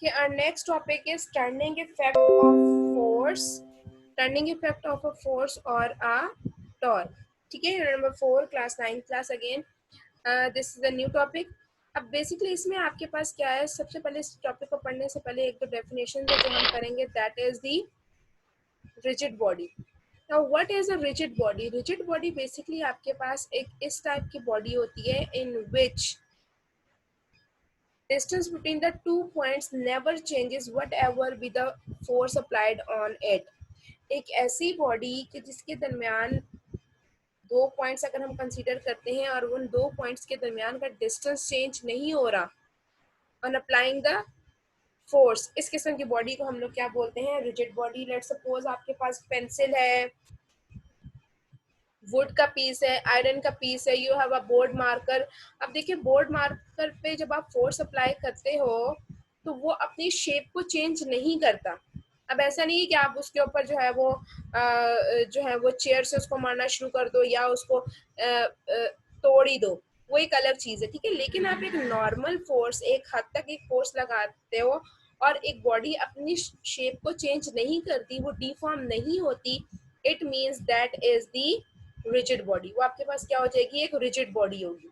Okay, our next topic is turning effect of force. Turning effect of a force or a torque. ठीक है, number 4 class 9 class again this is the new topic. अब basically इसमें आपके पास क्या है, सबसे पहले इस टॉपिक को पढ़ने से पहले एक दो डेफिनेशन है जो हम करेंगे. That is the rigid body. Now what is a rigid body? Rigid body basically आपके पास एक इस टाइप की बॉडी होती है इन विच distance between the 2 points never changes whatever be the force applied on it. एक ऐसी बॉडी कि जिसके दरमियान 2 पॉइंट्स अगर हम कंसीडर करते हैं और उन 2 पॉइंट्स के दरमियान का डिस्टेंस चेंज नहीं हो रहा ऑन अप्लाइंग द फोर्स, इस किस्म की बॉडी को हम लोग क्या बोलते हैं? Rigid body. लेट्स सपोज आपके पास पेंसिल है, वुड का पीस है, आयरन का पीस है, you have a board marker. अब देखिए बोर्ड मार्कर पे जब आप फोर्स अप्लाई करते हो तो वो अपनी शेप को चेंज नहीं करता. अब ऐसा नहीं है कि आप उसके ऊपर जो है वो चेयर से उसको मारना शुरू कर दो या उसको तोड़ ही दो, वो एक अलग चीज है. ठीक है, लेकिन आप एक नॉर्मल फोर्स, एक हद तक एक फोर्स लगाते हो और एक बॉडी अपनी शेप को चेंज नहीं करती, वो डिफॉर्म नहीं होती, it means that is the rigid body. वो आपके पास क्या हो जाएगी? एक रिजिड बॉडी होगी.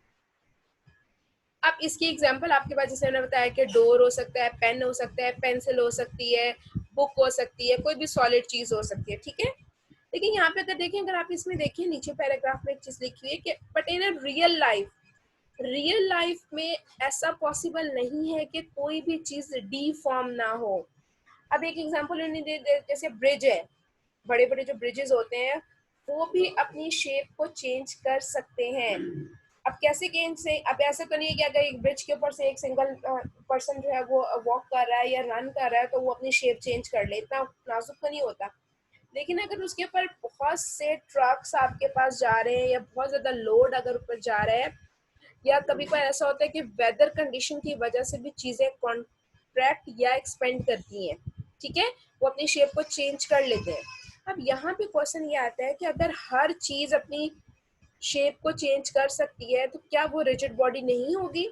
अब इसकी एग्जांपल आपके पास जैसे मैंने बताया कि डोर हो सकता है, पेन हो सकता है, पेंसिल हो सकती है, बुक हो सकती है, कोई भी सॉलिड चीज हो सकती है. ठीक है, लेकिन यहाँ पे अगर देखें, अगर आप इसमें देखिए नीचे पैराग्राफ में एक चीज लिखी हुई है कि but in a real life में ऐसा पॉसिबल नहीं है कि कोई भी चीज डीफॉर्म ना हो. अब एक एग्जांपल जैसे ब्रिज है, बड़े बड़े जो ब्रिजेस होते हैं वो भी अपनी शेप को चेंज कर सकते हैं. अब कैसे चेंज से? अब ऐसा तो नहीं है कि अगर एक ब्रिज के ऊपर से एक सिंगल पर्सन जो है वो वॉक कर रहा है या रन कर रहा है तो वो अपनी शेप चेंज कर ले, इतना नाजुक तो नहीं होता. लेकिन अगर उसके ऊपर बहुत से ट्रक्स आपके पास जा रहे हैं या बहुत ज्यादा लोड अगर ऊपर जा रहा है, या कभी कोई ऐसा होता है कि वेदर कंडीशन की वजह से भी चीजें कॉन्ट्रैक्ट या एक्सपेंड करती हैं. ठीक है, वो अपनी शेप को चेंज कर लेते हैं. अब यहाँ पे क्वेश्चन ये आता है कि अगर हर चीज अपनी शेप को चेंज कर सकती है तो क्या वो रिजिड बॉडी नहीं होगी?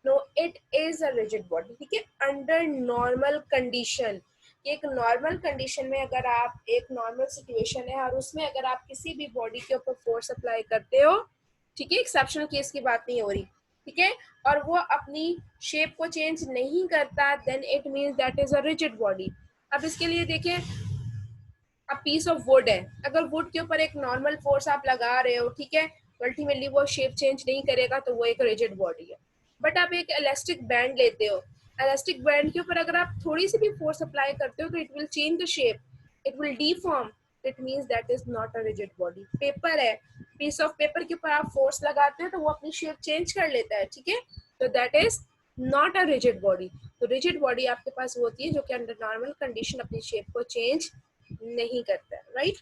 No, it is a rigid body. ठीक है, अंडर नॉर्मल कंडीशन. एक नॉर्मल कंडीशन में अगर आप, एक नॉर्मल सिचुएशन है और उसमें अगर आप किसी भी बॉडी के ऊपर फोर्स अप्लाई करते हो, ठीक है, एक्सेप्शनल केस की बात नहीं हो रही, ठीक है, और वो अपनी शेप को चेंज नहीं करता, then it means that is a rigid body. अब इसके लिए देखिए, अब पीस ऑफ वुड है, अगर वुड के ऊपर एक नॉर्मल फोर्स आप लगा रहे हो, ठीक है, तो अल्टीमेटली वो शेप चेंज नहीं करेगा, तो वो एक रिजिड बॉडी है. बट आप एक इलास्टिक बैंड लेते हो, इलास्टिक बैंड के ऊपर अगर आप थोड़ी सी भी फोर्स अप्लाई करते हो तो it will change the shape, it will D Pharm, it means that is not a rigid body. Paper है, पीस ऑफ पेपर के ऊपर आप फोर्स लगाते हो तो वो अपनी शेप चेंज कर लेता है. ठीक है, तो that is not a rigid body. तो रिजिड बॉडी आपके पास होती है जो कि अंडर नॉर्मल कंडीशन अपनी शेप को चेंज नहीं करता है. Right,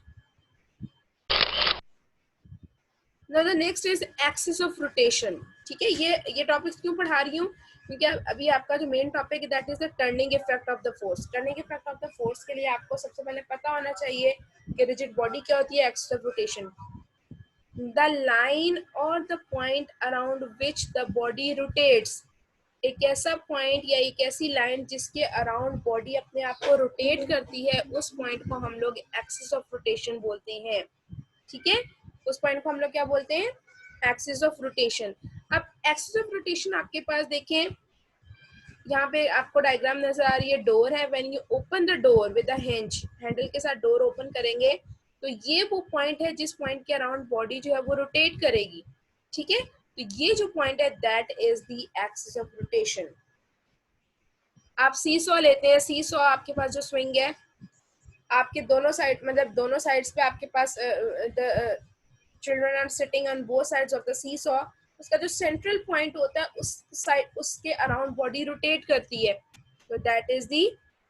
now the next is axis of rotation. ठीक है, ये टॉपिक्स क्यों पढ़ा रही हूँ? क्योंकि अभी आपका जो मेन टॉपिक है that is the turning effect of the force. Turning effect of the force के लिए आपको सबसे पहले पता होना चाहिए कि रिजिड बॉडी क्या होती है. Axis of rotation, the line और the point around which the body rotates. एक ऐसा पॉइंट या एक ऐसी लाइन जिसके अराउंड बॉडी अपने आप को रोटेट करती है, उस पॉइंट को हम लोग एक्सिस ऑफ रोटेशन बोलते हैं. ठीक है, उस पॉइंट को हम लोग क्या बोलते हैं? Axis of rotation. अब एक्सिस ऑफ रोटेशन आपके पास देखें, यहाँ पे आपको डायग्राम नजर आ रही है. डोर है, when you open the door with a hinge, handle के साथ डोर ओपन करेंगे तो ये वो पॉइंट है जिस पॉइंट के अराउंड बॉडी जो है वो रोटेट करेगी. ठीक है, तो ये जो पॉइंट है that is the axis of rotation. आप सी सॉ लेते हैं, सी सॉ आपके पास जो स्विंग है, आपके दोनों साइड, मतलब दोनों साइड्स पे आपके पास children are sitting on both sides of the seesaw. उसका जो सेंट्रल पॉइंट होता है उस साइड, उसके अराउंड बॉडी रोटेट करती है, तो that is the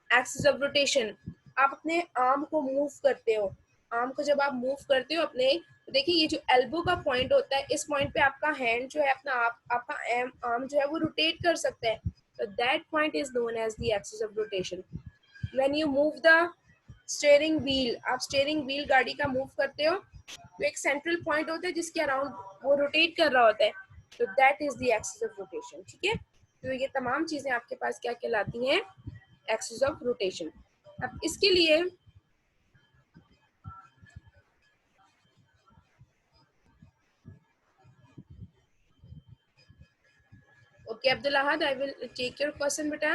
axis of rotation. आप अपने आर्म को मूव करते हो, आर्म को जब आप मूव करते हो अपने, तो देखिए ये जो एल्बो का पॉइंट होता है, इस पॉइंट पे आपका हैंड जो है अपना आपका आर्म जो है वो रोटेट कर सकता है, तो that point is known as the axis of rotation. When you move the steering wheel, आप स्टीयरिंग व्हील गाड़ी का मूव करते हो तो एक सेंट्रल पॉइंट होता है जिसके अराउंड वो रोटेट कर रहा होता है, तो that is the axis of rotation. ठीक है, तो ये तमाम चीजें आपके पास क्या कहलाती हैं? Axis of rotation. अब इसके लिए okay Abdul Ahad, I will take your question बेटा।